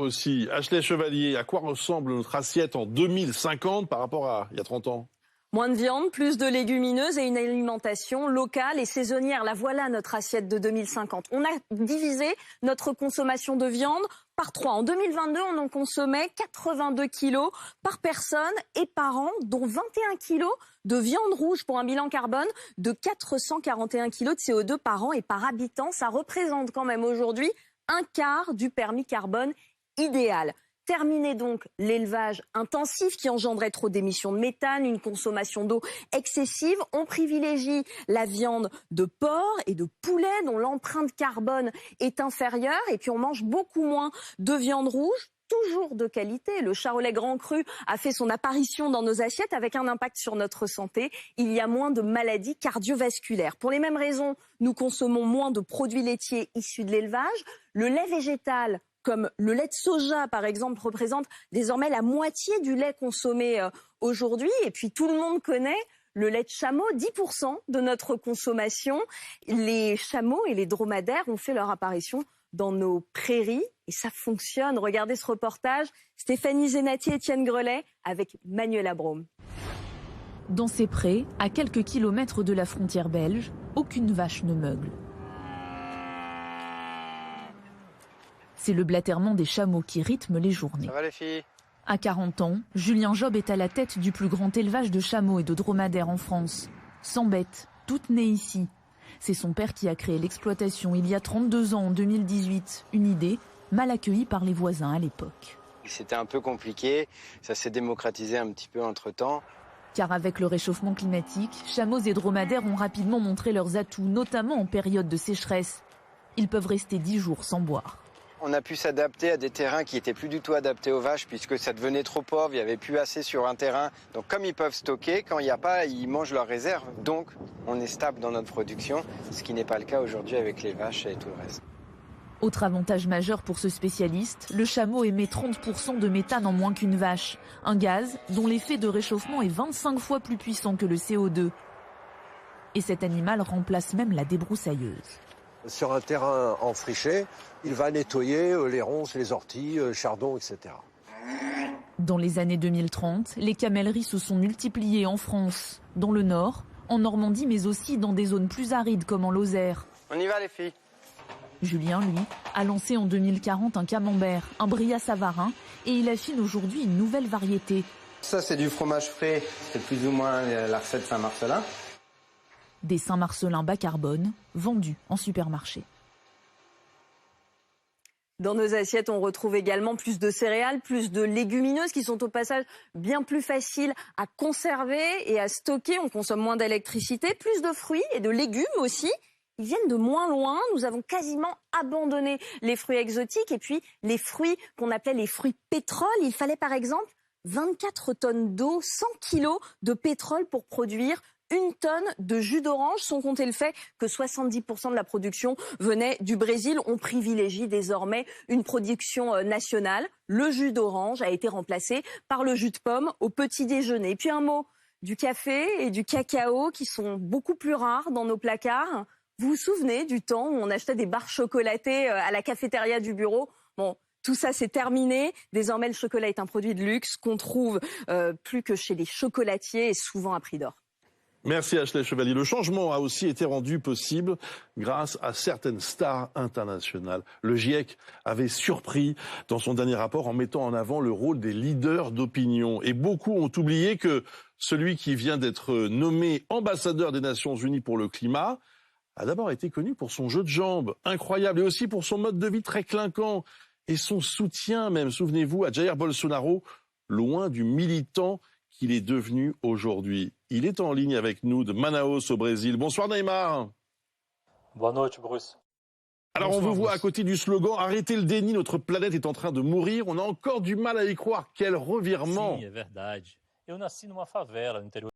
aussi. Ashley Chevalier, à quoi ressemble notre assiette en 2050 par rapport à il y a 30 ans? Moins de viande, plus de légumineuses et une alimentation locale et saisonnière. La voilà notre assiette de 2050. On a divisé notre consommation de viande par 3. En 2022, on en consommait 82 kilos par personne et par an, dont 21 kilos de viande rouge pour un bilan carbone de 441 kilos de CO2 par an et par habitant. Ça représente quand même aujourd'hui un quart du permis carbone idéal. Terminer donc l'élevage intensif qui engendrait trop d'émissions de méthane, une consommation d'eau excessive. On privilégie la viande de porc et de poulet dont l'empreinte carbone est inférieure. Et puis on mange beaucoup moins de viande rouge, toujours de qualité. Le charolais grand cru a fait son apparition dans nos assiettes avec un impact sur notre santé. Il y a moins de maladies cardiovasculaires. Pour les mêmes raisons, nous consommons moins de produits laitiers issus de l'élevage. Le lait végétal, comme le lait de soja, par exemple, représente désormais la moitié du lait consommé aujourd'hui. Et puis, tout le monde connaît le lait de chameau, 10% de notre consommation. Les chameaux et les dromadaires ont fait leur apparition dans nos prairies. Et ça fonctionne. Regardez ce reportage. Stéphanie Zenati, Étienne Grelet, avec Manuel Abrome. Dans ces prés, à quelques kilomètres de la frontière belge, aucune vache ne meugle. C'est le blatèrement des chameaux qui rythme les journées. Ça va les filles? À 40 ans, Julien Job est à la tête du plus grand élevage de chameaux et de dromadaires en France. 100 bêtes, toutes nées ici. C'est son père qui a créé l'exploitation il y a 32 ans, en 2018. Une idée mal accueillie par les voisins à l'époque. C'était un peu compliqué, ça s'est démocratisé un petit peu entre-temps. Car avec le réchauffement climatique, chameaux et dromadaires ont rapidement montré leurs atouts, notamment en période de sécheresse. Ils peuvent rester 10 jours sans boire. On a pu s'adapter à des terrains qui n'étaient plus du tout adaptés aux vaches puisque ça devenait trop pauvre, il n'y avait plus assez sur un terrain. Donc comme ils peuvent stocker, quand il n'y a pas, ils mangent leurs réserves. Donc on est stable dans notre production, ce qui n'est pas le cas aujourd'hui avec les vaches et tout le reste. Autre avantage majeur pour ce spécialiste, le chameau émet 30% de méthane en moins qu'une vache. Un gaz dont l'effet de réchauffement est 25 fois plus puissant que le CO2. Et cet animal remplace même la débroussailleuse. Sur un terrain enfriché, il va nettoyer les ronces, les orties, chardons, etc. Dans les années 2030, les camelleries se sont multipliées en France, dans le Nord, en Normandie, mais aussi dans des zones plus arides comme en Lozère. On y va les filles. Julien, lui, a lancé en 2040 un camembert, un bria savarin, et il affine aujourd'hui une nouvelle variété. Ça c'est du fromage frais, c'est plus ou moins la recette Saint-Marcelin. Des Saint-Marcelin bas carbone, vendus en supermarché. Dans nos assiettes, on retrouve également plus de céréales, plus de légumineuses qui sont au passage bien plus faciles à conserver et à stocker. On consomme moins d'électricité, plus de fruits et de légumes aussi. Ils viennent de moins loin. Nous avons quasiment abandonné les fruits exotiques et puis les fruits qu'on appelait les fruits pétrole. Il fallait par exemple 24 tonnes d'eau, 100 kilos de pétrole pour produire 1 tonne de jus d'orange, sans compter le fait que 70% de la production venait du Brésil. On privilégie désormais une production nationale. Le jus d'orange a été remplacé par le jus de pomme au petit déjeuner. Et puis un mot du café et du cacao qui sont beaucoup plus rares dans nos placards. Vous vous souvenez du temps où on achetait des barres chocolatées à la cafétéria du bureau? Bon, tout ça, c'est terminé. Désormais, le chocolat est un produit de luxe qu'on trouve plus que chez les chocolatiers et souvent à prix d'or. Merci Ashley Chevalier. Le changement a aussi été rendu possible grâce à certaines stars internationales. Le GIEC avait surpris dans son dernier rapport en mettant en avant le rôle des leaders d'opinion. Et beaucoup ont oublié que celui qui vient d'être nommé ambassadeur des Nations Unies pour le climat a d'abord été connu pour son jeu de jambes incroyable et aussi pour son mode de vie très clinquant et son soutien même, souvenez-vous, à Jair Bolsonaro, loin du militant qu'il est devenu aujourd'hui. Il est en ligne avec nous de Manaus au Brésil. Bonsoir Neymar. Bonne nuit Bruce. Alors Bonsoir, on vous voit Bruce. à côté du slogan « Arrêtez le déni, notre planète est en train de mourir ». On a encore du mal à y croire. Quel revirement. Sim, é verdade. Eu nasci numa favela no interior